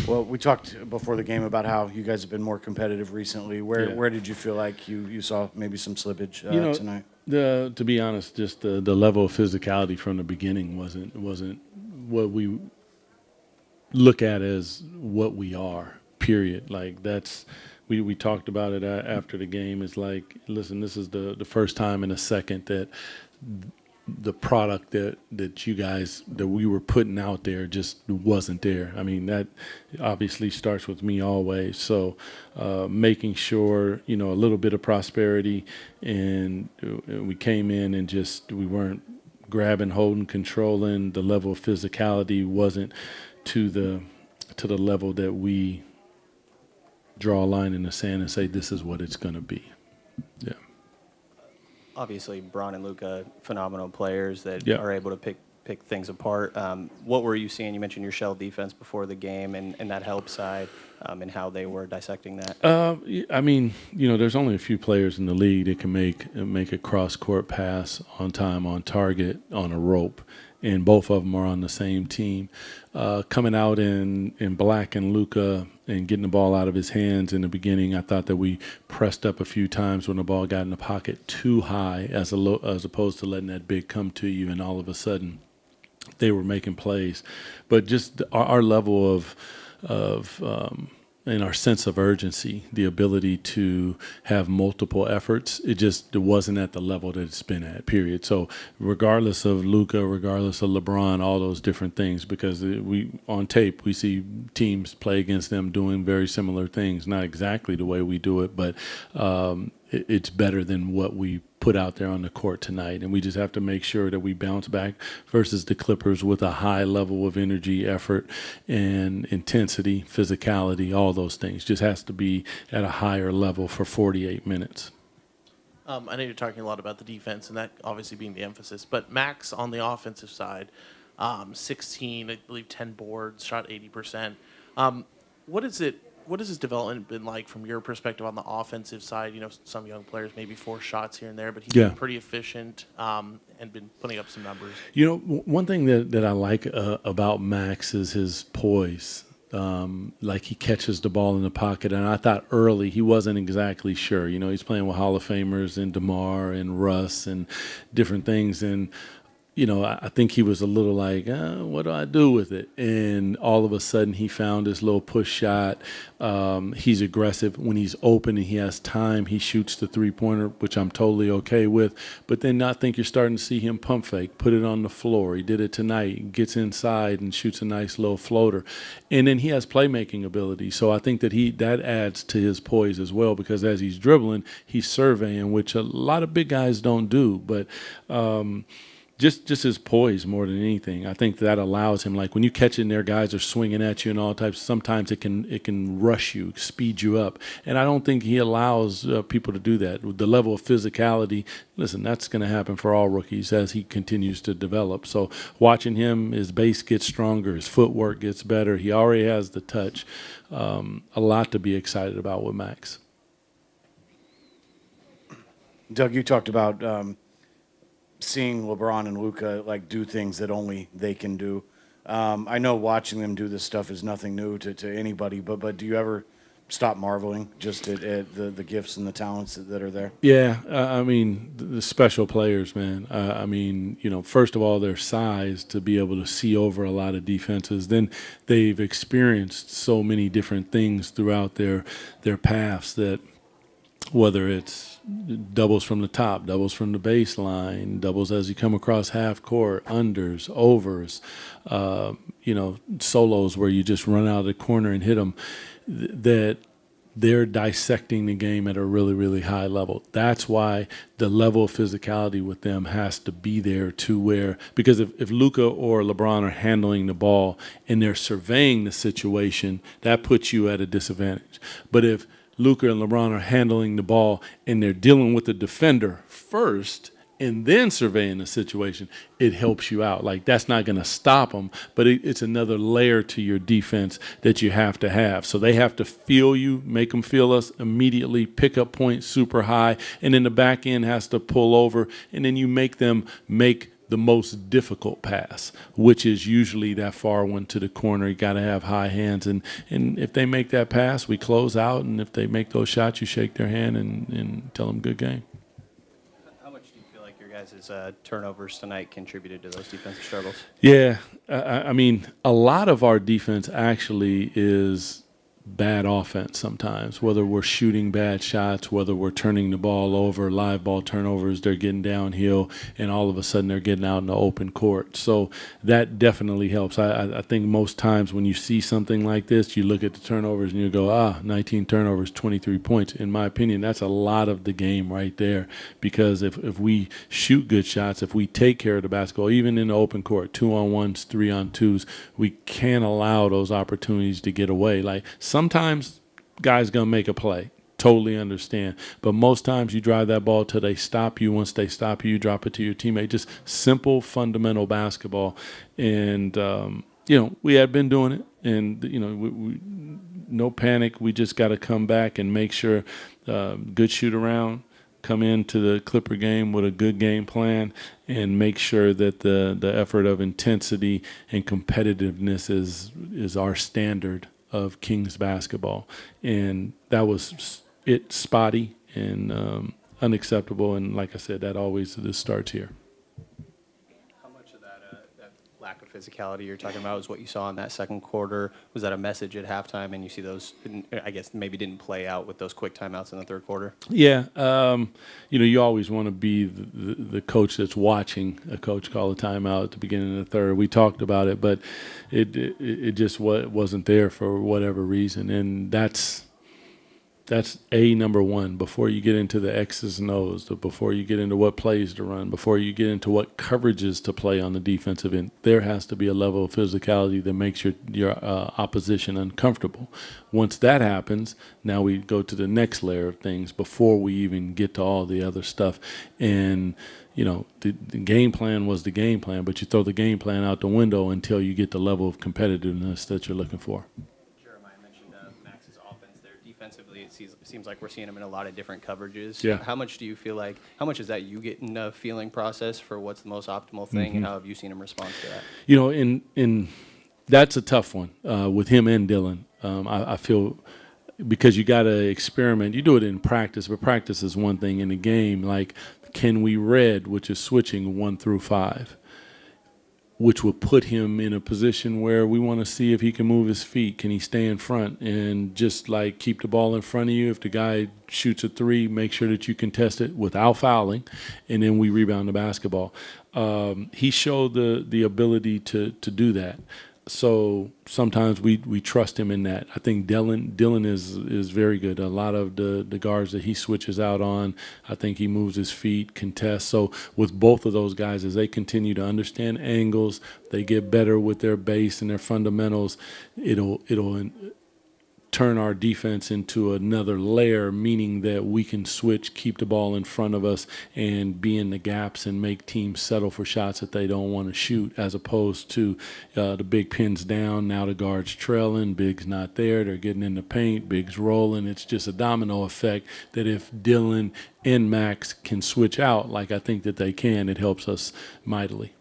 Well, we talked before the game about how you guys have been more competitive recently. Where did you feel like you saw maybe some slippage tonight? To be honest, just the level of physicality from the beginning wasn't what we look at as what we are. Period. Like that's we talked about it after the game. It's like, listen, this is the first time in a second that the product that you guys that we were putting out there just wasn't there. I mean, that obviously starts with me always. So making sure, a little bit of prosperity, and we came in and just we weren't grabbing, holding, controlling. The level of physicality wasn't to the level that we draw a line in the sand and say this is what it's going to be. Yeah. Obviously, Bron and Luka, phenomenal players that Yep. are able to pick things apart. What were you seeing? You mentioned your shell defense before the game and that help side, and how they were dissecting that. I mean, there's only a few players in the league that can make a cross-court pass on time, on target, on a rope, and both of them are on the same team. Coming out in Black and Luka and getting the ball out of his hands in the beginning, I thought that we pressed up a few times when the ball got in the pocket too high, as opposed to letting that big come to you, and all of a sudden they were making plays. But just our level of and our sense of urgency, the ability to have multiple efforts, it wasn't at the level that it's been at, period. So regardless of Luka, regardless of LeBron, all those different things, because on tape we see teams play against them doing very similar things, not exactly the way we do it, but it's better than what we put out there on the court tonight. And we just have to make sure that we bounce back versus the Clippers with a high level of energy, effort, and intensity, physicality, all those things. Just has to be at a higher level for 48 minutes. I know you're talking a lot about the defense, and that obviously being the emphasis. But Max on the offensive side, 16, I believe 10 boards, shot 80%. What has his development been like from your perspective on the offensive side? Some young players, maybe 4 shots here and there, but he's been pretty efficient and been putting up some numbers. One thing that I like about Max is his poise. Like he catches the ball in the pocket, and I thought early he wasn't exactly sure. He's playing with Hall of Famers and DeMar and Russ and different things, and I think he was a little like, what do I do with it? And all of a sudden he found his little push shot. He's aggressive. When he's open and he has time, he shoots the three-pointer, which I'm totally okay with. But then I think you're starting to see him pump fake, put it on the floor. He did it tonight, gets inside and shoots a nice little floater. And then he has playmaking ability. So I think that that adds to his poise as well, because as he's dribbling, he's surveying, which a lot of big guys don't do. But just his poise more than anything. I think that allows him, like when you catch in there, guys are swinging at you and all types. Sometimes it can rush you, speed you up. And I don't think he allows people to do that. With the level of physicality, listen, that's going to happen for all rookies as he continues to develop. So watching him, his base gets stronger, his footwork gets better. He already has the touch. A lot to be excited about with Max. Doug, you talked about seeing LeBron and Luka do things that only they can do. I know watching them do this stuff is nothing new to anybody, but do you ever stop marveling just at the gifts and the talents that are there? Yeah, I mean, the special players, man. First of all, their size to be able to see over a lot of defenses. Then they've experienced so many different things throughout their paths that whether it's doubles from the top, doubles from the baseline, doubles as you come across half court, unders, overs, solos where you just run out of the corner and hit them, that they're dissecting the game at a really, really high level. That's why the level of physicality with them has to be there to where, because if Luka or LeBron are handling the ball and they're surveying the situation, that puts you at a disadvantage. But if Luka and LeBron are handling the ball and they're dealing with the defender first and then surveying the situation, it helps you out. Like, that's not going to stop them, but it's another layer to your defense that you have to have. So they have to feel you, make them feel us immediately, pick up points super high, and then the back end has to pull over, and then you make them make the most difficult pass, which is usually that far one to the corner. You got to have high hands, and if they make that pass, we close out, and if they make those shots, you shake their hand and tell them good game. How much do you feel like your guys' turnovers tonight contributed to those defensive struggles? Yeah, I mean, a lot of our defense actually is bad offense sometimes, whether we're shooting bad shots, whether we're turning the ball over, live ball turnovers, they're getting downhill, and all of a sudden they're getting out in the open court. So that definitely helps. I think most times when you see something like this, you look at the turnovers and you go, 19 turnovers, 23 points. In my opinion, that's a lot of the game right there, because if we shoot good shots, if we take care of the basketball, even in the open court, 2-on-1s, 3-on-2s, we can't allow those opportunities to get away. Like, sometimes guys gonna make a play. Totally understand. But most times you drive that ball till they stop you. Once they stop you, you drop it to your teammate. Just simple, fundamental basketball. And, we had been doing it. And, we no panic. We just got to come back and make sure good shoot around, come into the Clipper game with a good game plan, and make sure that the effort of intensity and competitiveness is our standard of Kings basketball. And that was it, spotty and unacceptable. And like I said, that always starts here. How much of that lack of physicality you're talking about is what you saw in that second quarter? Was that a message at halftime, and you see those, I guess, maybe didn't play out with those quick timeouts in the third quarter? Yeah. You always want to be the coach that's watching a coach call a timeout at the beginning of the third. We talked about it, but it just wasn't there for whatever reason. And that's number one. Before you get into the X's and O's, before you get into what plays to run, before you get into what coverages to play on the defensive end, there has to be a level of physicality that makes your opposition uncomfortable. Once that happens, now we go to the next layer of things before we even get to all the other stuff. And the game plan was the game plan, but you throw the game plan out the window until you get the level of competitiveness that you're looking for. Defensively, it seems like we're seeing him in a lot of different coverages. Yeah. How much is that you get in a feeling process for what's the most optimal thing, and how have you seen him respond to that? In that's a tough one with him and Dylan. I feel, because you got to experiment. You do it in practice, but practice is one thing. In the game, like, can we read, which is switching 1 through 5? Which will put him in a position where we want to see if he can move his feet. Can he stay in front and just like keep the ball in front of you? If the guy shoots a 3, make sure that you contest it without fouling, and then we rebound the basketball. He showed the ability to do that. So sometimes we trust him in that. I think Dylan is very good. A lot of the guards that he switches out on, I think he moves his feet, contests. So with both of those guys, as they continue to understand angles, they get better with their base and their fundamentals, it'll turn our defense into another layer, meaning that we can switch, keep the ball in front of us, and be in the gaps and make teams settle for shots that they don't want to shoot, as opposed to the big pins down. Now the guard's trailing, big's not there, they're getting in the paint, big's rolling. It's just a domino effect that if Dylan and Max can switch out, like I think that they can, it helps us mightily.